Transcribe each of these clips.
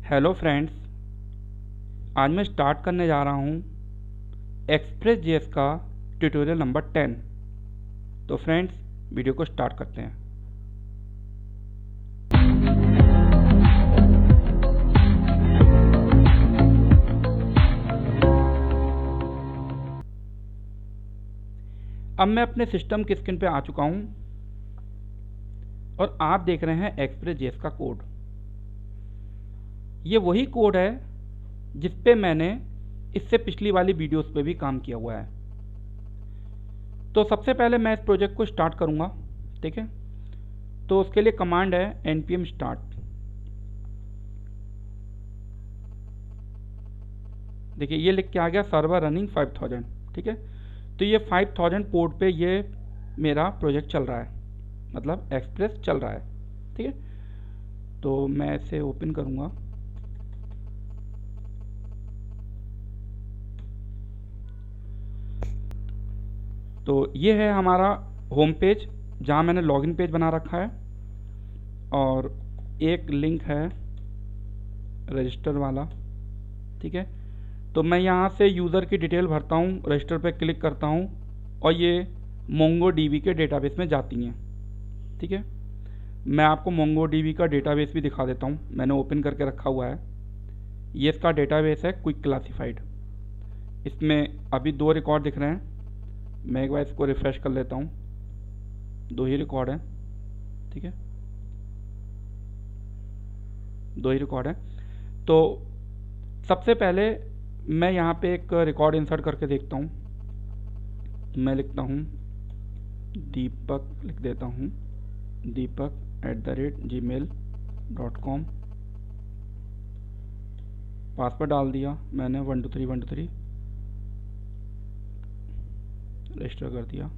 Hello friends, आज मैं start करने जा रहा हूँ एक्सप्रेस जेएस का ट्यूटोरियल नंबर 10। तो फ्रेंड्स, वीडियो को स्टार्ट करते हैं। अब मैं अपने सिस्टम की स्क्रीन पे आ चुका हूँ और आप देख रहे हैं एक्सप्रेस जेएस का कोड। ये वही कोड है जिस पे मैंने इससे पिछली वाली वीडियोस पे भी काम किया हुआ है। तो सबसे पहले मैं इस प्रोजेक्ट को स्टार्ट करूँगा, ठीक है। तो उसके लिए कमांड है npm start। देखिए ये लिख के आ गया सर्वर रनिंग 5000, ठीक है। तो ये 5000 पोर्ट पे ये मेरा प्रोजेक्ट चल रहा है, मतलब एक्सप्रेस चल रहा है, ठीक है। तो मैं इसे ओपन करूँगा। तो ये है हमारा होम पेज जहाँ मैंने लॉगिन पेज बना रखा है और एक लिंक है रजिस्टर वाला, ठीक है। तो मैं यहाँ से यूज़र की डिटेल भरता हूँ, रजिस्टर पे क्लिक करता हूँ और ये मोंगोडीबी के डेटाबेस में जाती हैं, ठीक है। मैं आपको मोंगोडीबी का डेटाबेस भी दिखा देता हूँ, मैंने ओपन करके रखा हुआ है। ये इसका डेटाबेस है क्विक क्लासिफाइड। इसमें अभी 2 रिकॉर्ड दिख रहे हैं। मैं एक बार इसको रिफ्रेश कर लेता हूँ। 2 ही रिकॉर्ड हैं, ठीक है, 2 ही रिकॉर्ड हैं। तो सबसे पहले मैं यहाँ पे एक रिकॉर्ड इंसर्ट करके देखता हूँ। मैं लिखता हूँ दीपक, लिख देता हूँ deepak@gmail.com। पासवर्ड डाल दिया मैंने 123 रजिस्टर कर दिया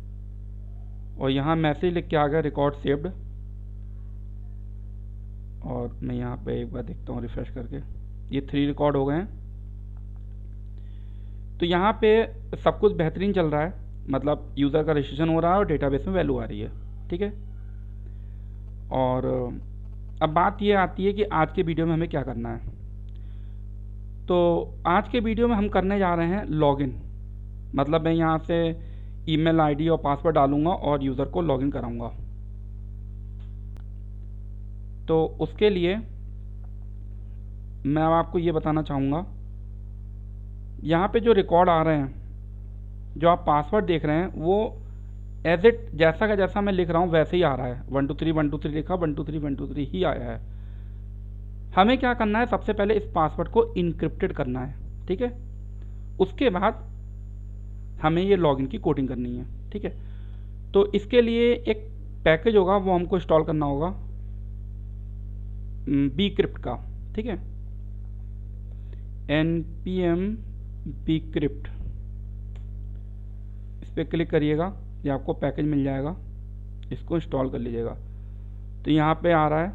और यहाँ मैसेज लिख के आ गया रिकॉर्ड सेव्ड। और मैं यहाँ पे एक बार देखता हूँ रिफ्रेश करके, ये 3 रिकॉर्ड हो गए हैं। तो यहाँ पे सब कुछ बेहतरीन चल रहा है, मतलब यूज़र का रजिस्ट्रेशन हो रहा है और डेटाबेस में वैल्यू आ रही है, ठीक है। और अब बात ये आती है कि आज के वीडियो में हमें क्या करना है। तो आज के वीडियो में हम करने जा रहे हैं लॉगिन, मतलब मैं यहाँ से ईमेल आईडी और पासवर्ड डालूंगा और यूज़र को लॉगिन कराऊंगा। तो उसके लिए मैं आपको ये बताना चाहूँगा, यहाँ पे जो रिकॉर्ड आ रहे हैं, जो आप पासवर्ड देख रहे हैं, वो एज इट जैसा का जैसा मैं लिख रहा हूँ वैसे ही आ रहा है। 123 लिखा, 123 ही आया है। हमें क्या करना है, सबसे पहले इस पासवर्ड को इनक्रिप्टेड करना है, ठीक है। उसके बाद हमें ये लॉगिन की कोडिंग करनी है, ठीक है। तो इसके लिए एक पैकेज होगा, वो हमको इंस्टॉल करना होगा bcrypt का, ठीक है। npm bcrypt, इस पर क्लिक करिएगा, ये आपको पैकेज मिल जाएगा, इसको इंस्टॉल कर लीजिएगा। तो यहाँ पे आ रहा है,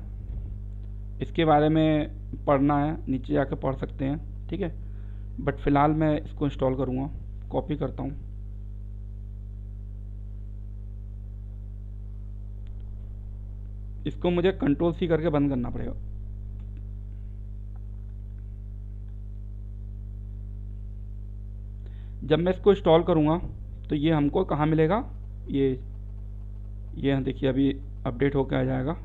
इसके बारे में पढ़ना है नीचे जाकर पढ़ सकते हैं, ठीक है। बट फिलहाल मैं इसको इंस्टॉल करूँगा। कॉपी करता हूँ, इसको मुझे Ctrl+C करके बंद करना पड़ेगा। जब मैं इसको इंस्टॉल करूँगा तो ये हमको कहाँ मिलेगा, ये देखिए अभी अपडेट होकर आ जाएगा।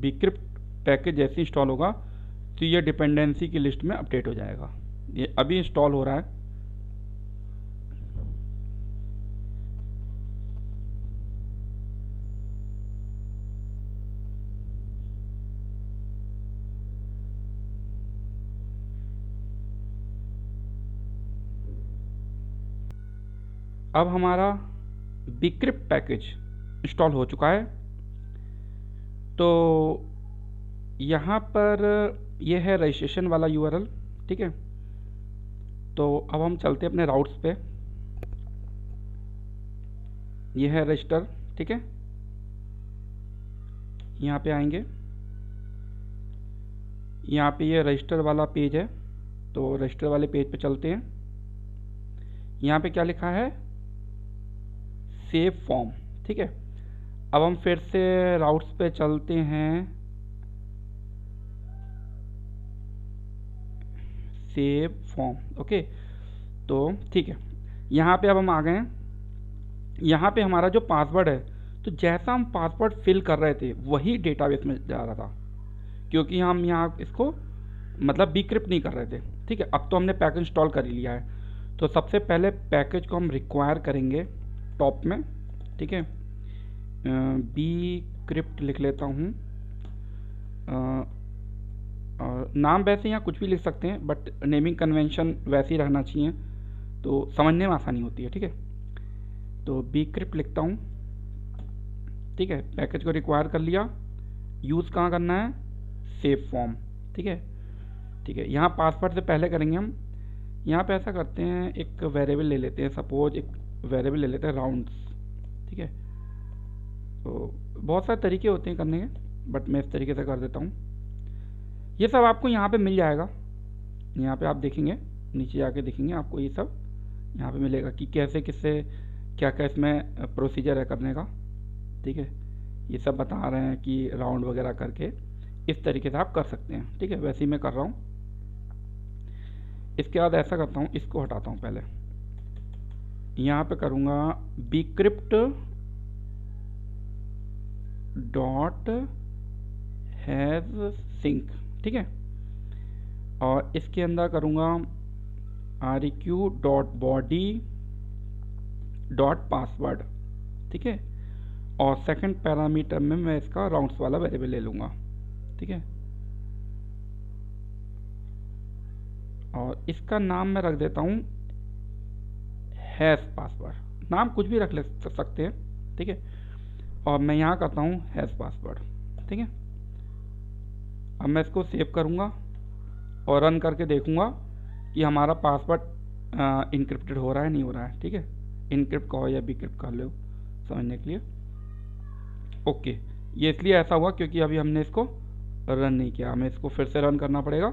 bcrypt पैकेज जैसे इंस्टॉल होगा तो ये डिपेंडेंसी की लिस्ट में अपडेट हो जाएगा। ये अभी इंस्टॉल हो रहा है। अब हमारा bcrypt पैकेज इंस्टॉल हो चुका है। तो यहाँ पर ये है रजिस्ट्रेशन वाला URL, ठीक है। तो अब हम चलते हैं अपने राउट्स पे। ये है रजिस्टर, ठीक है। यहाँ पे आएंगे, यहाँ पे ये रजिस्टर वाला पेज है, तो रजिस्टर वाले पेज पे चलते हैं। यहाँ पे क्या लिखा है, सेव फॉर्म, ठीक है। अब हम फिर से राउट्स पे चलते हैं सेव फॉर्म। ओके, तो ठीक है, यहाँ पे अब हम आ गए हैं। यहाँ पे हमारा जो पासवर्ड है, तो जैसा हम पासवर्ड फिल कर रहे थे वही डेटाबेस में जा रहा था, क्योंकि हम यहाँ इसको मतलब डिक्रिप्ट नहीं कर रहे थे। ठीक है, अब तो हमने पैकेज इंस्टॉल कर ही लिया है। तो सबसे पहले पैकेज को हम रिक्वायर करेंगे टॉप में। ठीक है, bcrypt लिख लेता हूँ। नाम वैसे यहाँ कुछ भी लिख सकते हैं, बट नेमिंग कन्वेंशन वैसे ही रहना चाहिए, तो समझने में आसानी होती है। ठीक है, तो bcrypt लिखता हूँ। ठीक है, पैकेज को रिक्वायर कर लिया। यूज़ कहाँ करना है, सेव फॉर्म। ठीक है, ठीक है, यहाँ पासवर्ड से पहले करेंगे हम, यहाँ पे ऐसा करते हैं, एक वेरिएबल ले लेते हैं, सपोज एक वेरिएबल ले लेते हैं राउंड्स। ठीक है, तो बहुत सारे तरीके होते हैं करने के, बट मैं इस तरीके से कर देता हूँ। ये सब आपको यहाँ पे मिल जाएगा, यहाँ पे आप देखेंगे, नीचे जाके देखेंगे आपको ये सब यहाँ पे मिलेगा कि कैसे किससे क्या क्या इसमें प्रोसीजर है करने का। ठीक है, ये सब बता रहे हैं कि राउंड वगैरह करके इस तरीके से आप कर सकते हैं। ठीक है, वैसे ही मैं कर रहा हूँ। इसके बाद ऐसा करता हूँ, इसको हटाता हूँ पहले, यहाँ पे करूँगा bcrypt डॉट हैज सिंक। ठीक है, और इसके अंदर करूँगा req dot body dot password. ठीक है, और सेकंड पैरामीटर में मैं इसका राउंड्स वाला वेरिएबल ले लूँगा। ठीक है, और इसका नाम मैं रख देता हूँ हैश पासवर्ड। नाम कुछ भी रख ले सकते हैं। ठीक है, और मैं यहाँ करता हूँ हैश पासवर्ड। ठीक है, अब मैं इसको सेव करूँगा और रन करके देखूँगा कि हमारा पासवर्ड इनक्रिप्टेड हो रहा है नहीं हो रहा है। ठीक है, इनक्रिप्ट कहो या bcrypt कर लो समझने के लिए। ओके, ये इसलिए ऐसा हुआ क्योंकि अभी हमने इसको रन नहीं किया, हमें इसको फिर से रन करना पड़ेगा,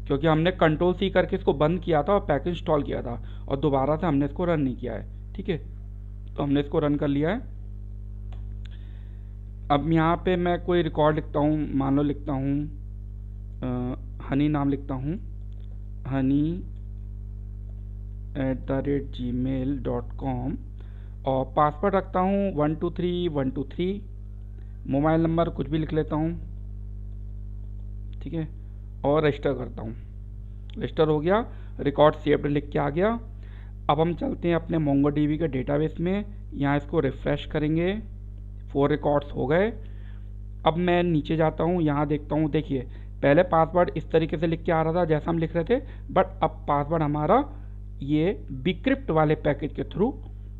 क्योंकि हमने Ctrl+C करके इसको बंद किया था और पैकेज इंस्टॉल किया था, और दोबारा से हमने इसको रन नहीं किया है। ठीक है, तो हमने इसको रन कर लिया है। अब यहाँ पे मैं कोई रिकॉर्ड लिखता हूँ, मान लो लिखता हूँ हनी नाम लिखता हूँ, honey@gmail.com, और पासवर्ड रखता हूँ 123123। मोबाइल नंबर कुछ भी लिख लेता हूँ। ठीक है, और रजिस्टर करता हूँ। रजिस्टर हो गया, रिकॉर्ड सेव्ड लिख के आ गया। अब हम चलते हैं अपने MongoDB के डेटाबेस में, यहाँ इसको रिफ़्रेश करेंगे, 4 रिकॉर्ड्स हो गए। अब मैं नीचे जाता हूँ, यहाँ देखता हूँ, देखिए पहले पासवर्ड इस तरीके से लिख के आ रहा था जैसा हम लिख रहे थे, बट अब पासवर्ड हमारा ये bcrypt वाले पैकेज के थ्रू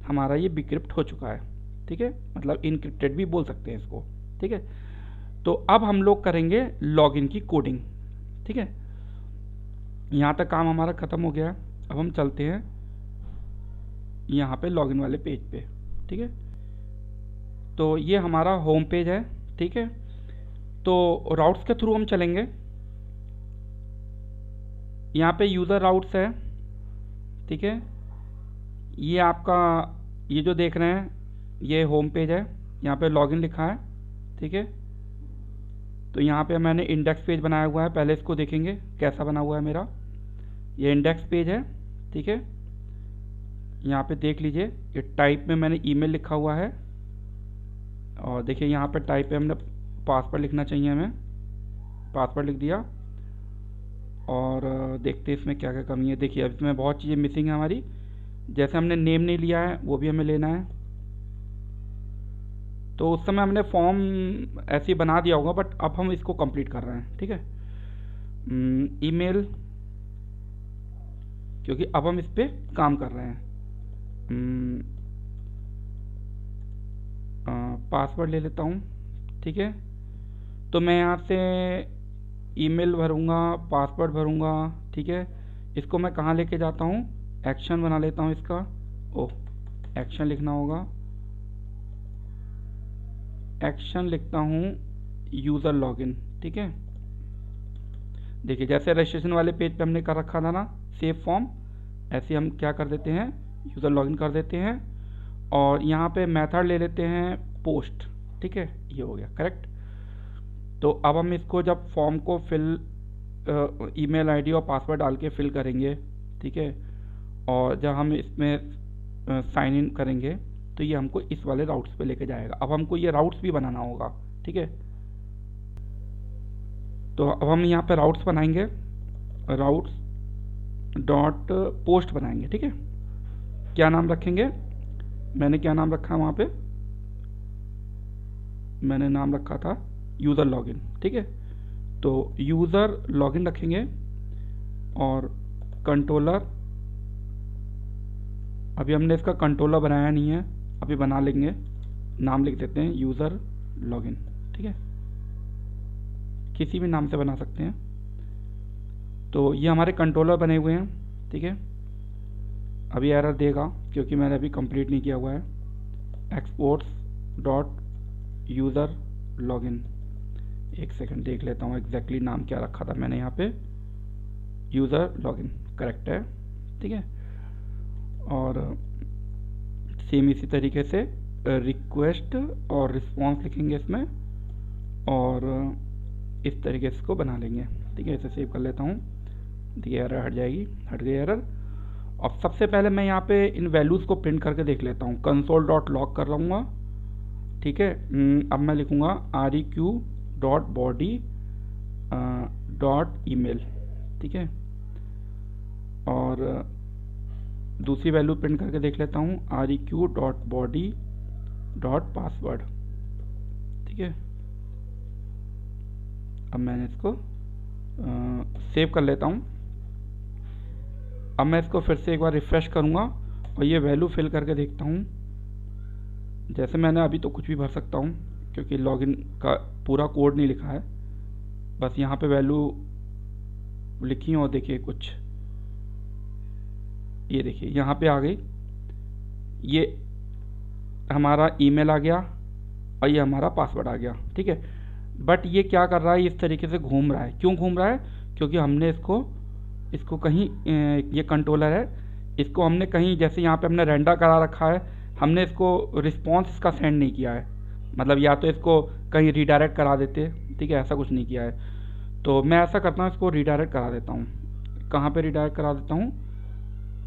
हमारा ये bcrypt हो चुका है। ठीक है, मतलब इनक्रिप्टेड भी बोल सकते हैं इसको। ठीक है, तो अब हम लोग करेंगे लॉगिन की कोडिंग। ठीक है, यहाँ तक काम हमारा ख़त्म हो गया है। अब हम चलते हैं यहाँ पे लॉगिन वाले पेज पे। ठीक है, तो ये हमारा होम पेज है। ठीक है, तो राउट्स के थ्रू हम चलेंगे। यहाँ पे यूज़र राउट्स है। ठीक है, ये आपका ये जो देख रहे हैं ये होम पेज है, यहाँ पे लॉगिन लिखा है। ठीक है, तो यहाँ पे मैंने इंडेक्स पेज बनाया हुआ है, पहले इसको देखेंगे कैसा बना हुआ है मेरा। ये इंडेक्स पेज है। ठीक है, यहाँ पे देख लीजिए, ये टाइप में मैंने ईमेल लिखा हुआ है, और देखिए यहाँ पे टाइप पे हमने पासवर्ड लिखना चाहिए, हमें पासवर्ड लिख दिया। और देखते हैं इसमें क्या क्या कमी है। देखिए अब इसमें बहुत चीज़ें मिसिंग है हमारी, जैसे हमने नेम नहीं लिया है वो भी हमें लेना है। तो उस समय हमने फॉर्म ऐसे ही बना दिया होगा, बट अब हम इसको कंप्लीट कर रहे हैं। ठीक है, ईमेल, क्योंकि अब हम इस पर काम कर रहे हैं। पासवर्ड ले लेता हूँ। ठीक है, तो मैं यहाँ से ईमेल भरूँगा, पासवर्ड भरूँगा। ठीक है, इसको मैं कहाँ लेके जाता हूँ, एक्शन बना लेता हूँ इसका। एक्शन लिखना होगा, एक्शन लिखता हूँ यूज़र लॉगिन। ठीक है, देखिए जैसे रजिस्ट्रेशन वाले पेज पे हमने कर रखा था ना सेव फॉर्म, ऐसे हम क्या कर देते हैं, यूज़र लॉगिन कर देते हैं, और यहाँ पे मेथड ले लेते हैं पोस्ट। ठीक है, ये हो गया करेक्ट। तो अब हम इसको जब फॉर्म को फिल ईमेल आईडी और पासवर्ड डाल के फिल करेंगे, ठीक है। और जब हम इसमें साइन इन करेंगे तो ये हमको इस वाले राउट्स पे लेके जाएगा। अब हमको ये राउट्स भी बनाना होगा, ठीक है। तो अब हम यहाँ पे राउट्स बनाएंगे, राउट्स डॉट पोस्ट बनाएंगे, ठीक है। क्या नाम रखेंगे, मैंने क्या नाम रखा वहाँ पे, मैंने नाम रखा था यूज़र लॉगिन, ठीक है। तो यूज़र लॉगिन रखेंगे और कंट्रोलर, अभी हमने इसका कंट्रोलर बनाया नहीं है, अभी बना लेंगे, नाम लिख देते हैं यूज़र लॉगिन, ठीक है। किसी भी नाम से बना सकते हैं। तो ये हमारे कंट्रोलर बने हुए हैं, ठीक है। अभी एरर देगा क्योंकि मैंने अभी कंप्लीट नहीं किया हुआ है। एक्सपोर्ट्स डॉट यूज़र लॉगिन, एक सेकंड देख लेता हूँ एग्जैक्टली नाम क्या रखा था मैंने यहाँ पे, यूज़र लॉगिन करेक्ट है, ठीक है। और सेम इसी तरीके से रिक्वेस्ट और रिस्पॉन्स लिखेंगे इसमें, और इस तरीके से इसको बना लेंगे, ठीक है। इसे सेव कर लेता हूँ, देखिए एरर हट जाएगी, हट गई एरर। अब सबसे पहले मैं यहाँ पे इन वैल्यूज़ को प्रिंट करके देख लेता हूँ। कंसोल डॉट लॉग कर लूँगा, ठीक है। अब मैं लिखूँगा req dot body dot email, ठीक है। और दूसरी वैल्यू प्रिंट करके देख लेता हूँ req dot body dot password, ठीक है। अब मैंने इसको सेव कर लेता हूँ। अब मैं इसको फिर से एक बार रिफ़्रेश करूँगा और ये वैल्यू फिल करके देखता हूँ। जैसे मैंने अभी तो कुछ भी भर सकता हूँ क्योंकि लॉगिन का पूरा कोड नहीं लिखा है, बस यहाँ पे वैल्यू लिखी है। और देखिए कुछ, ये देखिए यहाँ पे आ गई, ये हमारा ईमेल आ गया और ये हमारा पासवर्ड आ गया, ठीक है। बट ये क्या कर रहा है, इस तरीके से घूम रहा है। क्यों घूम रहा है, क्योंकि हमने इसको कहीं, ये कंट्रोलर है, इसको हमने कहीं, जैसे यहाँ पे हमने रेंडर करा रखा है, हमने इसको रिस्पॉन्स इसका सेंड नहीं किया है। मतलब या तो इसको कहीं रीडायरेक्ट करा देते, ठीक है, ऐसा कुछ नहीं किया है। तो मैं ऐसा करता हूँ, इसको रीडायरेक्ट करा देता हूँ। कहाँ पे रीडायरेक्ट करा देता हूँ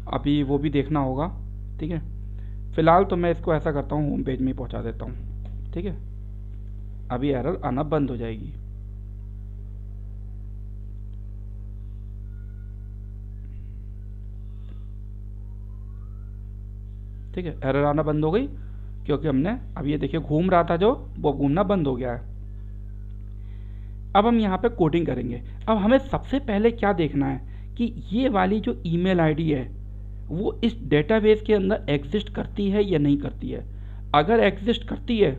अभी वो भी देखना होगा, ठीक है। फ़िलहाल तो मैं इसको ऐसा करता हूँ, होम पेज में ही पहुँचा देता हूँ, ठीक है। अभी एरर आना बंद हो जाएगी। ठीक है, एरर आना बंद हो गई क्योंकि हमने, अब ये देखिए घूम रहा था जो, वो घूमना बंद हो गया है। अब हम यहाँ पे कोडिंग करेंगे। अब हमें सबसे पहले क्या देखना है कि ये वाली जो ईमेल आईडी है वो इस डेटाबेस के अंदर एग्जिस्ट करती है या नहीं करती है। अगर एग्जिस्ट करती है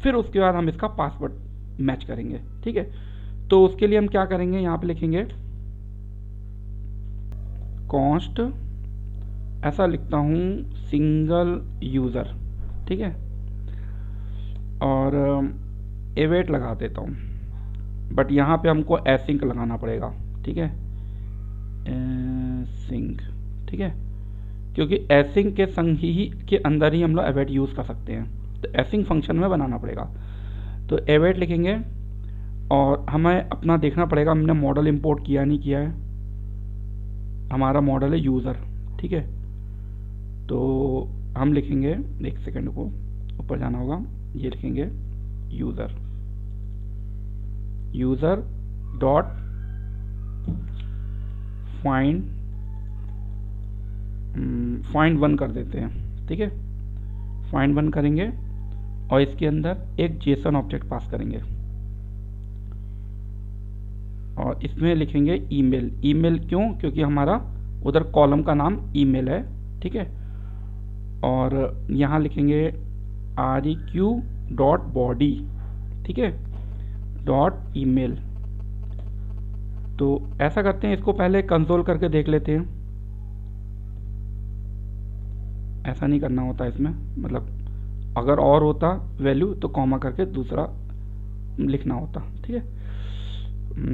फिर उसके बाद हम इसका पासवर्ड मैच करेंगे, ठीक है। तो उसके लिए हम क्या करेंगे, यहाँ पे लिखेंगे कॉन्स्ट, ऐसा लिखता हूँ सिंगल यूज़र, ठीक है। और एवेट लगा देता हूँ, बट यहाँ पे हमको एसिंक लगाना पड़ेगा, ठीक है, एसिंक, ठीक है, क्योंकि एसिंक के संग ही के अंदर ही हम लोग एवेट यूज़ कर सकते हैं। तो एसिंक फंक्शन में बनाना पड़ेगा। तो एवेट लिखेंगे और हमें अपना देखना पड़ेगा हमने मॉडल इंपोर्ट किया नहीं किया है। हमारा मॉडल है यूज़र, ठीक है। तो हम लिखेंगे, एक सेकंड को ऊपर जाना होगा, ये लिखेंगे यूज़र डॉट फाइंड वन कर देते हैं, ठीक है। फाइंड वन करेंगे और इसके अंदर एक जेसन ऑब्जेक्ट पास करेंगे और इसमें लिखेंगे ईमेल। ईमेल क्यों, क्योंकि हमारा उधर कॉलम का नाम ईमेल है, ठीक है। और यहाँ लिखेंगे req डॉट बॉडी, ठीक है, डॉट ईमेल। तो ऐसा करते हैं, इसको पहले कंसोल करके देख लेते हैं। ऐसा नहीं करना होता इसमें, मतलब अगर और होता वैल्यू तो कॉमा करके दूसरा लिखना होता, ठीक है,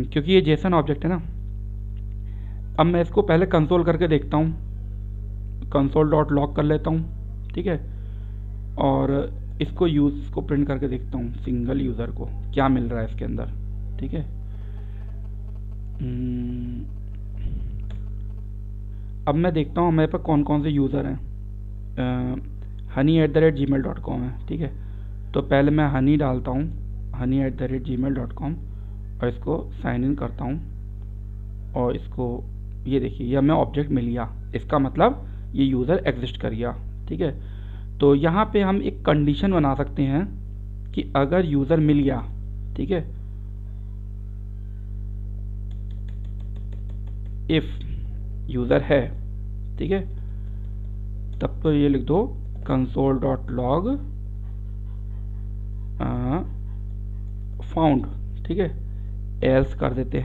क्योंकि ये जेसन ऑब्जेक्ट है ना। अब मैं इसको पहले कंसोल करके देखता हूँ, कंसोल डॉट लॉग कर लेता हूँ, ठीक है। और इसको प्रिंट करके देखता हूँ, सिंगल यूज़र को क्या मिल रहा है इसके अंदर, ठीक है। हम्म, अब मैं देखता हूँ मेरे पास कौन कौन से यूज़र हैं। honey@gmail.com है, ठीक है। तो पहले मैं हनी डालता हूँ, honey@gmail.com, और इसको साइन इन करता हूँ। और इसको, ये देखिए, यह हमें ऑब्जेक्ट मिल गया, इसका मतलब ये यूज़र एग्जिस्ट कर गया, ठीक है। तो यहाँ पे हम एक कंडीशन बना सकते हैं कि अगर यूज़र मिल गया, ठीक है, इफ़ यूज़र है, ठीक है, तब तो ये लिख दो console.log फाउंड, ठीक है। एल्स कर देते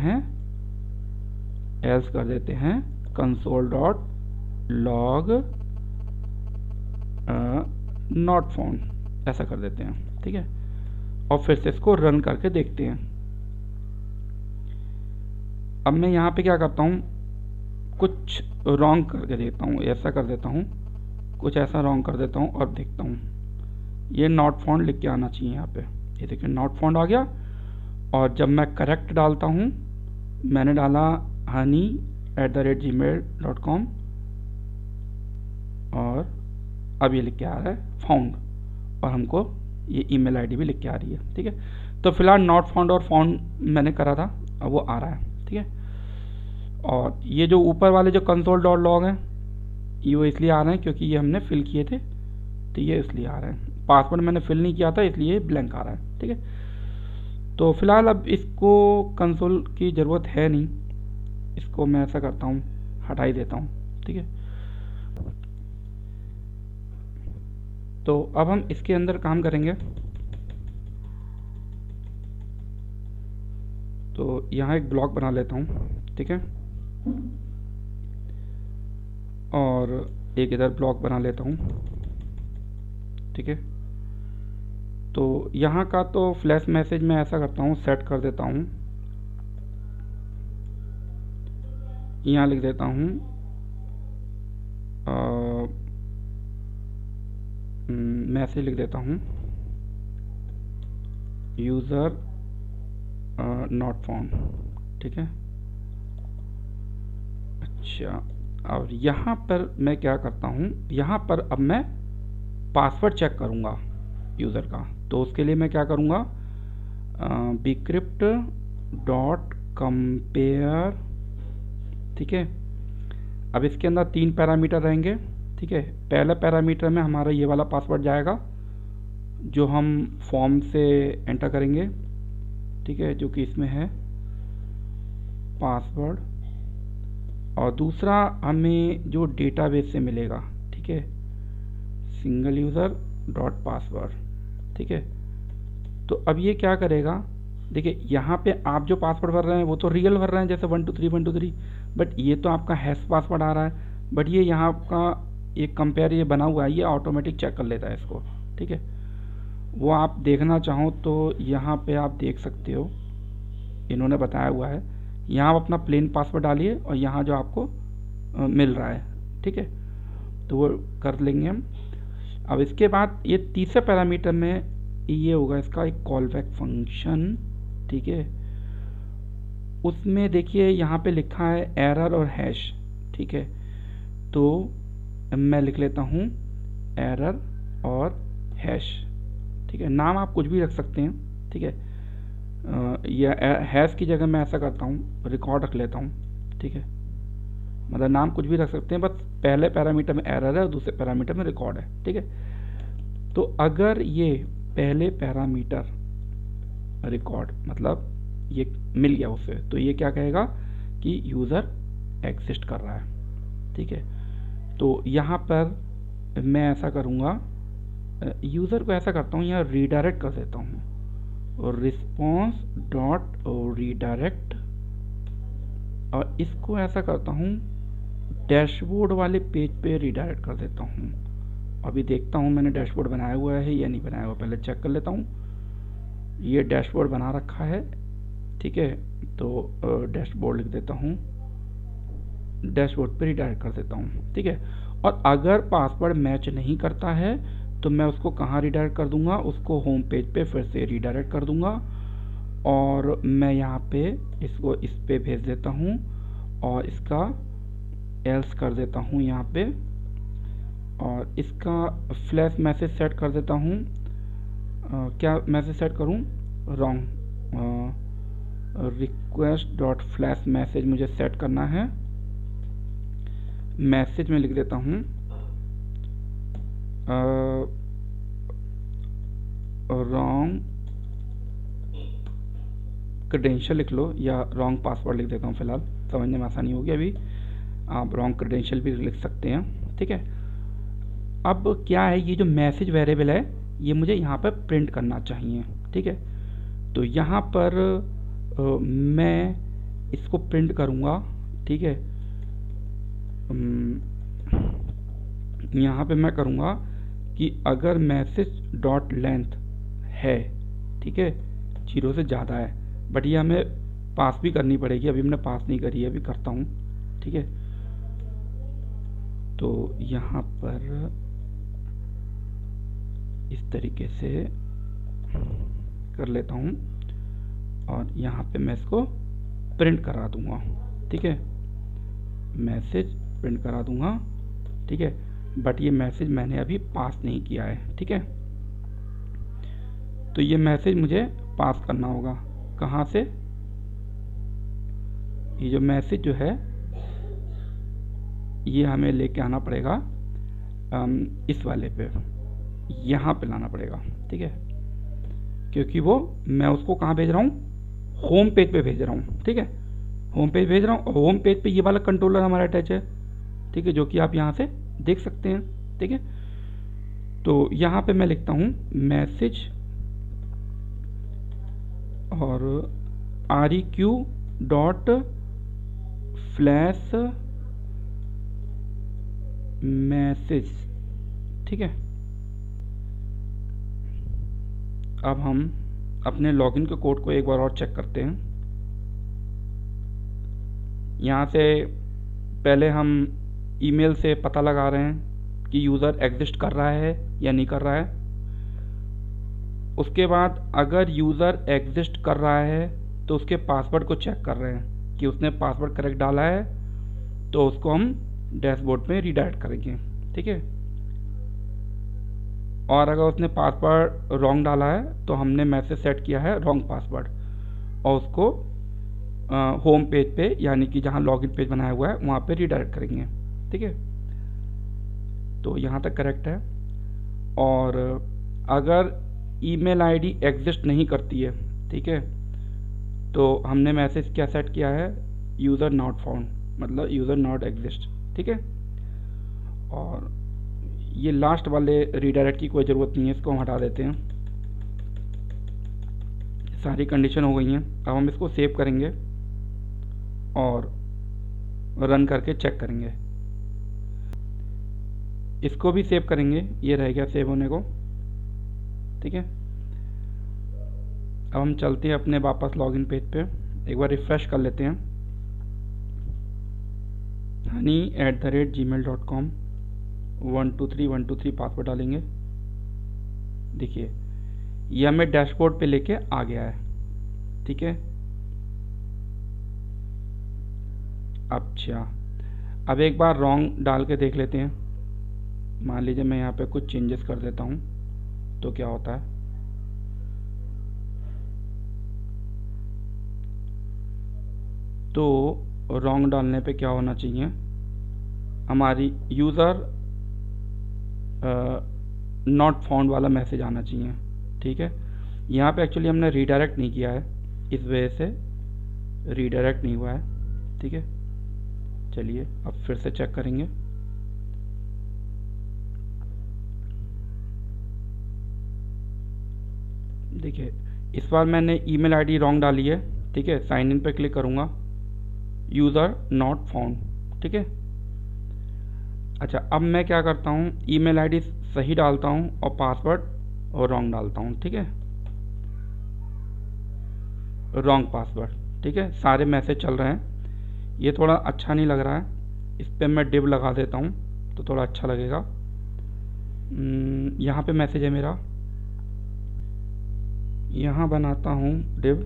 हैं console.log नॉट फाउंड, ऐसा कर देते हैं, ठीक है। और फिर से इसको रन करके देखते हैं। अब मैं यहाँ पे क्या करता हूँ, कुछ रॉन्ग करके देखता हूँ, ऐसा कर देता हूँ, कुछ ऐसा रॉन्ग कर देता हूँ और देखता हूँ। ये नॉट फाउंड लिख के आना चाहिए यहाँ पे, ये देखिए नॉट फाउंड आ गया। और जब मैं करेक्ट डालता हूँ, मैंने डाला honey@gmail.com और अब ये लिख के आ रहा है फाउंड, और हमको ये ईमेल आईडी भी लिख के आ रही है, ठीक है। तो फिलहाल नॉट फाउंड और फाउंड मैंने करा था, अब वो आ रहा है, ठीक है। और ये जो ऊपर वाले जो console.log हैं, ये वो इसलिए आ रहे हैं क्योंकि ये हमने फिल किए थे, तो ये इसलिए आ रहे हैं। पासवर्ड मैंने फिल नहीं किया था, इसलिए ब्लैंक आ रहा है, ठीक है। तो फिलहाल अब इसको कंसोल की ज़रूरत है नहीं, इसको मैं ऐसा करता हूँ, हटा ही देता हूँ, ठीक है। तो अब हम इसके अंदर काम करेंगे। तो यहाँ एक ब्लॉक बना लेता हूँ, ठीक है, और एक इधर ब्लॉक बना लेता हूँ, ठीक है। तो यहाँ का तो फ्लैश मैसेज मैं ऐसा करता हूँ, सेट कर देता हूँ, यहाँ लिख देता हूँ मैसेज लिख देता हूँ यूज़र नॉट फाउंड, ठीक है। अच्छा, और यहाँ पर मैं क्या करता हूँ, यहाँ पर अब मैं पासवर्ड चेक करूँगा यूज़र का। तो उसके लिए मैं क्या करूँगा, bcrypt.compare, ठीक है। अब इसके अंदर 3 पैरामीटर रहेंगे, ठीक है। पहला पैरामीटर में हमारा ये वाला पासवर्ड जाएगा जो हम फॉर्म से एंटर करेंगे, ठीक है, जो कि इसमें है पासवर्ड। और दूसरा हमें जो डेटाबेस से मिलेगा, ठीक है, सिंगल यूज़र डॉट पासवर्ड, ठीक है। तो अब ये क्या करेगा, देखिए यहाँ पे आप जो पासवर्ड भर रहे हैं वो तो रियल भर रहे हैं, जैसे 123 बट ये तो आपका हैश पासवर्ड आ रहा है। बट ये यहाँ आपका एक कंपेयर ये बना हुआ है, ये ऑटोमेटिक चेक कर लेता है इसको, ठीक है। वो आप देखना चाहो तो यहाँ पे आप देख सकते हो, इन्होंने बताया हुआ है। यहाँ आप अपना प्लेन पासवर्ड डालिए और यहाँ जो आपको मिल रहा है, ठीक है, तो वो कर लेंगे हम। अब इसके बाद ये तीसरे पैरामीटर में ये होगा इसका एक कॉल बैक फंक्शन, ठीक है। उसमें देखिए यहाँ पे लिखा है एरर और हैश, ठीक है। तो मैं लिख लेता हूँ एरर और हैश, ठीक है। नाम आप कुछ भी रख सकते हैं, ठीक है। या हैश की जगह मैं ऐसा करता हूँ रिकॉर्ड रख लेता हूँ, ठीक है। मतलब नाम कुछ भी रख सकते हैं, बस पहले पैरामीटर में एरर है और दूसरे पैरामीटर में रिकॉर्ड है, ठीक है। तो अगर ये पहले पैरामीटर रिकॉर्ड मतलब ये मिल गया उससे, तो ये क्या कहेगा कि यूज़र एग्जिस्ट कर रहा है, ठीक है। तो यहाँ पर मैं ऐसा करूँगा, यूज़र को ऐसा करता हूँ, यहाँ रीडायरेक्ट कर देता हूँ, और रिस्पॉन्स डॉट रीडायरेक्ट, और इसको ऐसा करता हूँ डैशबोर्ड वाले पेज पे रीडायरेक्ट कर देता हूँ। अभी देखता हूँ मैंने डैशबोर्ड बनाया हुआ है या नहीं बनाया हुआ, पहले चेक कर लेता हूँ। ये डैशबोर्ड बना रखा है, ठीक है। तो डैशबोर्ड लिख देता हूँ, डैशबोर्ड पे रीडायरेक्ट कर देता हूँ, ठीक है। और अगर पासवर्ड मैच नहीं करता है तो मैं उसको कहाँ रीडायरेक्ट कर दूंगा, उसको होम पेज पे फिर से रीडायरेक्ट कर दूंगा। और मैं यहाँ पे इसको इस पे भेज देता हूँ और इसका एल्स कर देता हूँ यहाँ पे, और इसका फ्लैश मैसेज सेट कर देता हूँ। क्या मैसेज सेट करूँ? Wrong, request dot flash message मुझे सेट करना है। मैसेज में लिख देता हूँ रॉन्ग क्रेडेंशियल लिख लो, या रॉन्ग पासवर्ड लिख देता हूँ, फिलहाल समझने में आसानी होगी। अभी आप रॉन्ग क्रेडेंशियल भी लिख सकते हैं, ठीक है। अब क्या है, ये जो मैसेज वेरिएबल है ये मुझे यहाँ पर प्रिंट करना चाहिए, ठीक है। तो यहाँ पर मैं इसको प्रिंट करूँगा, ठीक है। यहाँ पे मैं करूँगा कि अगर मैसेज डॉट लेंथ है, ठीक है, 0 से ज़्यादा है, बट ये हमें पास भी करनी पड़ेगी। अभी मैंने पास नहीं करी है, अभी करता हूँ, ठीक है। तो यहाँ पर इस तरीके से कर लेता हूँ और यहाँ पे मैं इसको प्रिंट करा दूँगा, ठीक है। मैसेज प्रिंट करा दूँगा, ठीक है, बट ये मैसेज मैंने अभी पास नहीं किया है, ठीक है। तो ये मैसेज मुझे पास करना होगा। कहाँ से? ये जो मैसेज जो है ये हमें लेके आना पड़ेगा इस वाले पे, यहाँ पे लाना पड़ेगा, ठीक है, क्योंकि वो मैं उसको कहाँ भेज रहा हूँ? होम पेज पे भेज रहा हूँ, ठीक है। होम पेज भेज रहा हूँ और होम पेज पे ये वाला कंट्रोलर हमारा अटैच है, ठीक है, जो कि आप यहाँ से देख सकते हैं, ठीक है। तो यहाँ पे मैं लिखता हूँ मैसेज और REQ डॉट फ्लैश मैसेज, ठीक है। अब हम अपने लॉगिन के कोड को एक बार और चेक करते हैं। यहाँ से पहले हम ईमेल से पता लगा रहे हैं कि यूज़र एग्जिस्ट कर रहा है या नहीं कर रहा है। उसके बाद अगर यूज़र एग्जिस्ट कर रहा है तो उसके पासवर्ड को चेक कर रहे हैं कि उसने पासवर्ड करेक्ट डाला है, तो उसको हम डैशबोर्ड में रीडायरेक्ट करेंगे, ठीक है। और अगर उसने पासवर्ड रॉन्ग डाला है तो हमने मैसेज सेट किया है रॉन्ग पासवर्ड, और उसको होम पेज पे, यानी कि जहाँ लॉगिन पेज बनाया हुआ है वहाँ पे रीडायरेक्ट करेंगे, ठीक है। तो यहाँ तक करेक्ट है। और अगर ईमेल आईडी एग्जिस्ट नहीं करती है, ठीक है, तो हमने मैसेज क्या सेट किया है? यूज़र नॉट फाउंड, मतलब यूज़र नॉट एग्जिस्ट, ठीक है। और ये लास्ट वाले रीडायरेक्ट की कोई ज़रूरत नहीं है, इसको हम हटा देते हैं। सारी कंडीशन हो गई हैं। अब हम इसको सेव करेंगे और रन करके चेक करेंगे। इसको भी सेव करेंगे, ये रह गया सेव होने को, ठीक है। अब हम चलते हैं अपने वापस लॉगिन पेज पे, एक बार रिफ्रेश कर लेते हैं। honey@gmail.com 123 पासवर्ड डालेंगे। देखिए ये हमें डैशबोर्ड पे लेके आ गया है, ठीक है। अच्छा, अब एक बार रॉन्ग डाल के देख लेते हैं। मान लीजिए मैं यहाँ पे कुछ चेंजेस कर देता हूँ तो क्या होता है। तो रॉन्ग डालने पे क्या होना चाहिए? हमारी यूज़र नॉट फाउंड वाला मैसेज आना चाहिए, ठीक है। यहाँ पे एक्चुअली हमने रीडायरेक्ट नहीं किया है, इस वजह से रीडायरेक्ट नहीं हुआ है, ठीक है। चलिए अब फिर से चेक करेंगे। देखिए इस बार मैंने ईमेल आईडी रॉन्ग डाली है, ठीक है। साइन इन पे क्लिक करूँगा, यूज़र नॉट फाउंड, ठीक है। अच्छा, अब मैं क्या करता हूँ, ईमेल आईडी सही डालता हूँ और पासवर्ड और रॉन्ग डालता हूँ, ठीक है, रॉन्ग पासवर्ड, ठीक है। सारे मैसेज चल रहे हैं, ये थोड़ा अच्छा नहीं लग रहा है, इस पर मैं डिव लगा देता हूँ तो थोड़ा अच्छा लगेगा। यहाँ पे मैसेज है मेरा, यहाँ बनाता हूँ डिव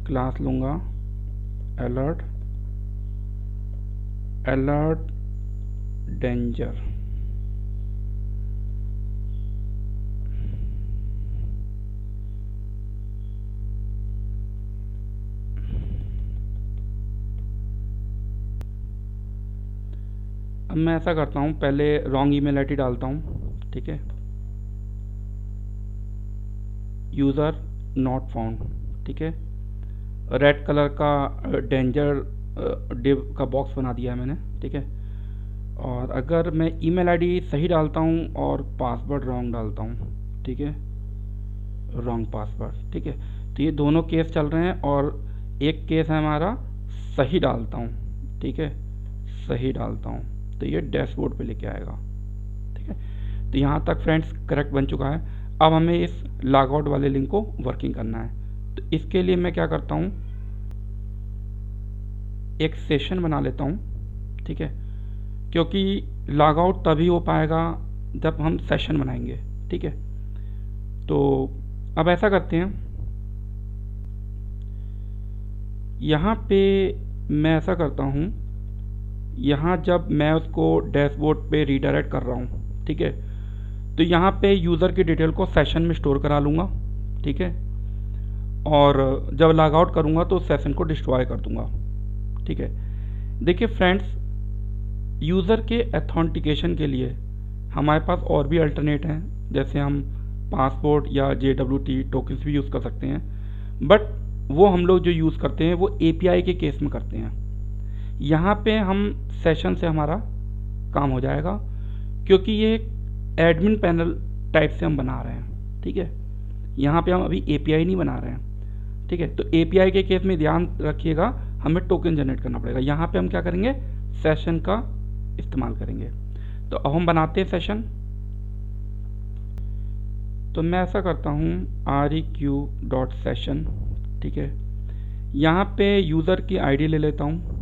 क्लास लूँगा अलर्ट अलर्ट डेंजर। अब मैं ऐसा करता हूँ, पहले रॉन्ग ईमेल आईडी डालता हूँ, ठीक है, यूज़र नॉट फाउंड, ठीक है, रेड कलर का डेंजर डिव का बॉक्स बना दिया है मैंने, ठीक है। और अगर मैं ईमेल आईडी सही डालता हूँ और पासवर्ड रॉन्ग डालता हूँ, ठीक है, रॉन्ग पासवर्ड, ठीक है, तो ये दोनों केस चल रहे हैं। और एक केस है हमारा सही डालता हूँ, ठीक है, सही डालता हूँ, तो ये डैशबोर्ड पे लेके आएगा, ठीक है। तो यहाँ तक फ्रेंड्स करेक्ट बन चुका है। अब हमें इस लॉग आउट वाले लिंक को वर्किंग करना है। तो इसके लिए मैं क्या करता हूँ, एक सेशन बना लेता हूँ, ठीक है, क्योंकि लॉग आउट तभी हो पाएगा जब हम सेशन बनाएंगे, ठीक है। तो अब ऐसा करते हैं, यहाँ पे मैं ऐसा करता हूँ, यहाँ जब मैं उसको डैशबोर्ड पे रीडायरेक्ट कर रहा हूँ, ठीक है, तो यहाँ पे यूज़र की डिटेल को सेशन में स्टोर करा लूँगा, ठीक है, और जब लॉग आउट करूँगा तो सेशन को डिस्ट्रॉय कर दूँगा, ठीक है। देखिए फ्रेंड्स, यूज़र के अथेंटिकेशन के लिए हमारे पास और भी अल्टरनेट हैं, जैसे हम पासपोर्ट या JWT टोकन्स भी यूज़ कर सकते हैं, बट वो हम लोग जो यूज़ करते हैं वो API के केस में करते हैं। यहाँ पे हम सेशन से हमारा काम हो जाएगा, क्योंकि ये एडमिन पैनल टाइप से हम बना रहे हैं, ठीक है। यहाँ पे हम अभी API नहीं बना रहे हैं, ठीक है। तो API के केस में ध्यान रखिएगा, हमें टोकन जनरेट करना पड़ेगा। यहाँ पे हम क्या करेंगे, सेशन का इस्तेमाल करेंगे। तो अब हम बनाते हैं सेशन। तो मैं ऐसा करता हूँ req.session, ठीक है, यहाँ पे यूज़र की आईडी ले लेता हूँ,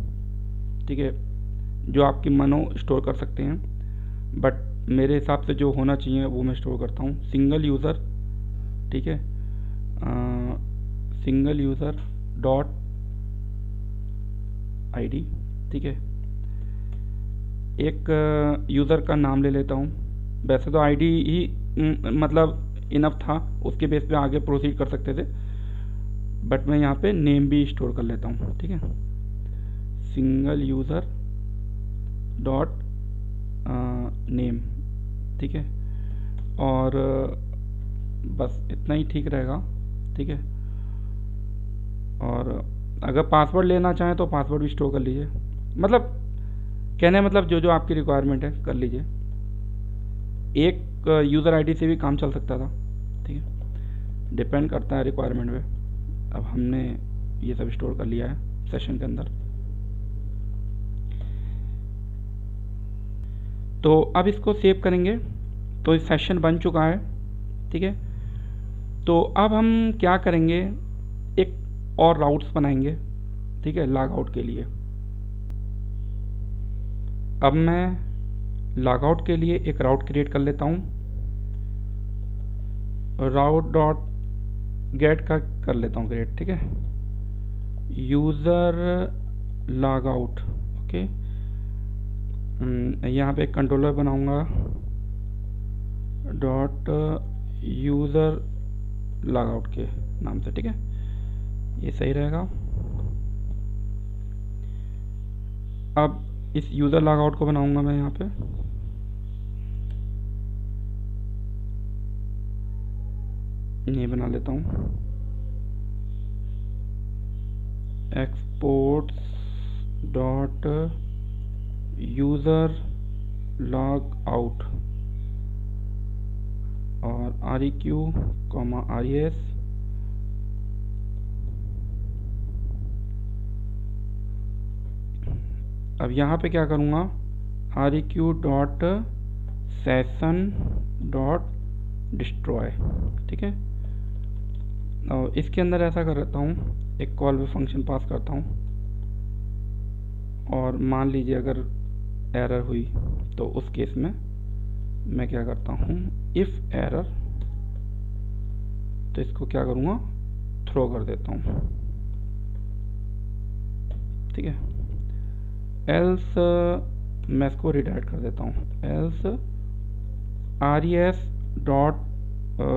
ठीक है, जो आपकी मनो स्टोर कर सकते हैं, बट मेरे हिसाब से जो होना चाहिए वो मैं स्टोर करता हूँ। सिंगल यूज़र, ठीक है, सिंगल यूज़र डॉट आईडी, ठीक है, एक यूज़र का नाम ले लेता हूँ। वैसे तो आईडी ही मतलब इनफ था, उसके बेस पे आगे प्रोसीड कर सकते थे, बट मैं यहाँ पे नेम भी स्टोर कर लेता हूँ, ठीक है, सिंगल यूज़र डॉट नेम, ठीक है, और बस इतना ही ठीक रहेगा, ठीक है। और अगर पासवर्ड लेना चाहें तो पासवर्ड भी स्टोर कर लीजिए, मतलब कहने मतलब जो जो आपकी रिक्वायरमेंट है कर लीजिए। एक यूज़र आईडी से भी काम चल सकता था, ठीक है, डिपेंड करता है रिक्वायरमेंट पे। अब हमने ये सब स्टोर कर लिया है सेशन के अंदर। तो अब इसको सेव करेंगे, तो इस सेशन बन चुका है, ठीक है। तो अब हम क्या करेंगे, एक और राउट्स बनाएंगे, ठीक है, लॉग आउट के लिए। अब मैं लॉग आउट के लिए एक राउट क्रिएट कर लेता हूँ, राउट डॉट गेट का कर लेता हूँ क्रिएट, ठीक है, यूज़र लॉग आउट, ओके। यहाँ पे एक कंट्रोलर बनाऊंगा डॉट यूज़र लॉग आउट के नाम से, ठीक है, ये सही रहेगा। अब इस यूज़र लॉग आउट को बनाऊंगा मैं यहाँ पे, ये बना लेता हूँ, exports dot user log out और REQ, RES, अब यहाँ पे क्या करूँगा, REQ dot session dot destroy, ठीक है, और इसके अंदर ऐसा करता हूँ, एक कॉल पे फंक्शन पास करता हूँ, और मान लीजिए अगर एरर हुई तो उस केस में मैं क्या करता हूँ, इफ़ एरर, तो इसको क्या करूँगा, थ्रो कर देता हूँ, ठीक है। एल्स मैं इसको रिडायरेक्ट कर देता हूँ, एल्स res डॉट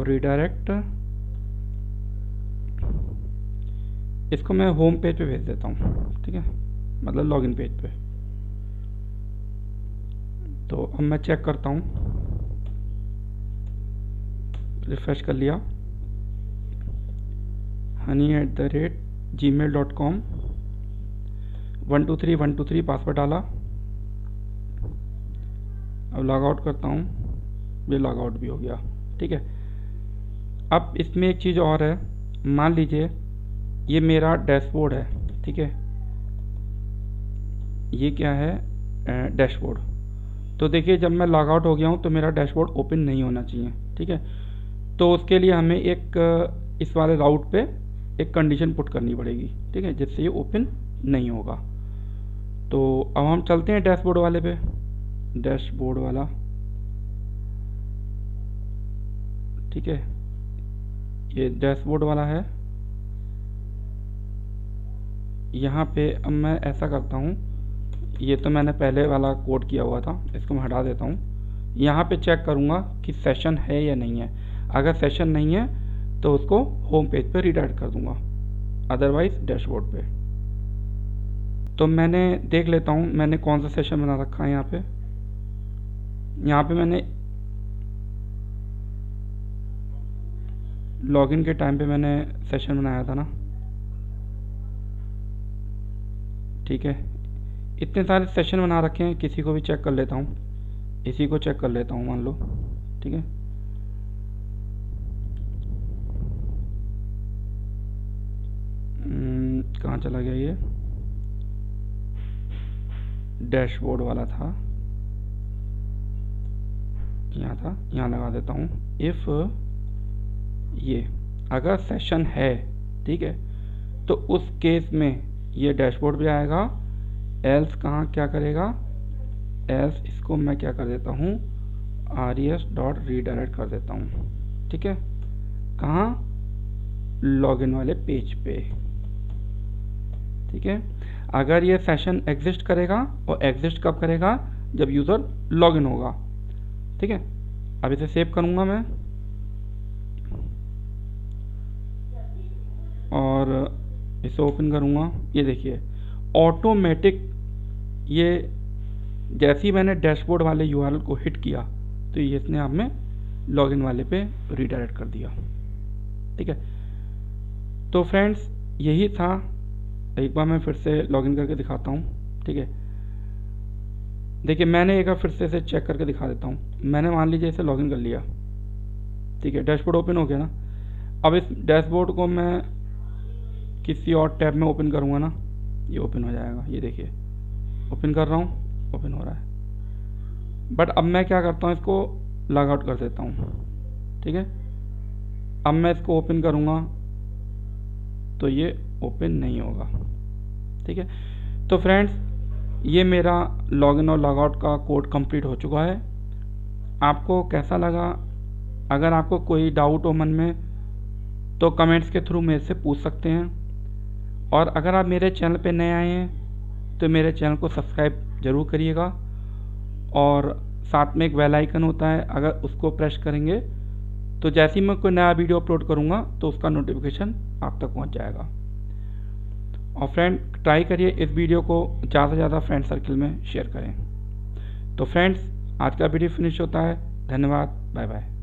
रिडायरेक्ट, इसको मैं होम पेज पे भेज देता हूँ, ठीक है, मतलब लॉगिन पेज पे। तो अब मैं चेक करता हूँ, रिफ्रेश कर लिया, honey@gmail.com 123 पासवर्ड डाला। अब लॉग आउट करता हूँ, ये लॉग आउट भी हो गया, ठीक है। अब इसमें एक चीज़ और है, मान लीजिए ये मेरा डैशबोर्ड है, ठीक है, ये क्या है, डैशबोर्ड। तो देखिए जब मैं लॉग आउट हो गया हूँ तो मेरा डैशबोर्ड ओपन नहीं होना चाहिए, ठीक है। तो उसके लिए हमें एक इस वाले राउट पे एक कंडीशन पुट करनी पड़ेगी, ठीक है, जिससे ये ओपन नहीं होगा। तो अब हम चलते हैं डैशबोर्ड वाले पे, डैशबोर्ड वाला, ठीक है, ये डैशबोर्ड वाला है। यहाँ पे अब मैं ऐसा करता हूँ, ये तो मैंने पहले वाला कोड किया हुआ था, इसको मैं हटा देता हूँ। यहाँ पे चेक करूँगा कि सेशन है या नहीं है, अगर सेशन नहीं है तो उसको होम पेज पे रीडायरेक्ट कर दूँगा, अदरवाइज डैशबोर्ड पे। तो मैंने देख लेता हूँ मैंने कौन सा सेशन बना रखा है। यहाँ पे मैंने लॉगिन के टाइम पे मैंने सेशन बनाया था ना, ठीक है। इतने सारे सेशन बना रखे हैं, किसी को भी चेक कर लेता हूँ, इसी को चेक कर लेता हूँ मान लो, ठीक है। कहाँ चला गया ये, डैशबोर्ड वाला था, यहाँ था, यहाँ लगा देता हूँ। इफ़ ये अगर सेशन है, ठीक है, तो उस केस में ये डैशबोर्ड भी आएगा। एल्स कहाँ क्या करेगा, एल्स इसको मैं क्या कर देता हूँ, res डॉट रीडायरेक्ट कर देता हूँ, ठीक है, कहाँ, लॉगिन वाले पेज पे, ठीक है। अगर ये सेशन एग्जिस्ट करेगा, और एग्जिस्ट कब करेगा, जब यूज़र लॉगिन होगा, ठीक है। अब इसे सेव करूँगा मैं, और इसे ओपन करूँगा। ये देखिए ऑटोमेटिक, ये जैसे ही मैंने डैशबोर्ड वाले URL को हिट किया तो ये इसने आप में लॉगिन वाले पे रीडायरेक्ट कर दिया, ठीक है। तो फ्रेंड्स यही था, एक बार मैं फिर से लॉगिन करके दिखाता हूँ, ठीक है। देखिए मैंने एक बार फिर से इसे चेक करके दिखा देता हूँ। मैंने मान लीजिए इसे लॉगिन कर लिया, ठीक है, डैशबोर्ड ओपन हो गया ना। अब इस डैशबोर्ड को मैं किसी और टैब में ओपन करूँगा ना, ये ओपन हो जाएगा। ये देखिए ओपन कर रहा हूँ, ओपन हो रहा है। बट अब मैं क्या करता हूँ, इसको लॉग आउट कर देता हूँ, ठीक है। अब मैं इसको ओपन करूँगा तो ये ओपन नहीं होगा, ठीक है। तो फ्रेंड्स ये मेरा लॉगिन और लॉग आउट का कोड कंप्लीट हो चुका है। आपको कैसा लगा, अगर आपको कोई डाउट हो मन में तो कमेंट्स के थ्रू मेरे से पूछ सकते हैं। और अगर आप मेरे चैनल पे नए आए हैं तो मेरे चैनल को सब्सक्राइब ज़रूर करिएगा, और साथ में एक बेल आइकन होता है, अगर उसको प्रेस करेंगे तो जैसे ही मैं कोई नया वीडियो अपलोड करूँगा तो उसका नोटिफिकेशन आप तक पहुँच जाएगा। और फ्रेंड ट्राई करिए इस वीडियो को ज़्यादा से ज़्यादा फ्रेंड सर्कल में शेयर करें। तो फ्रेंड्स आज का वीडियो फिनिश होता है, धन्यवाद, बाय बाय।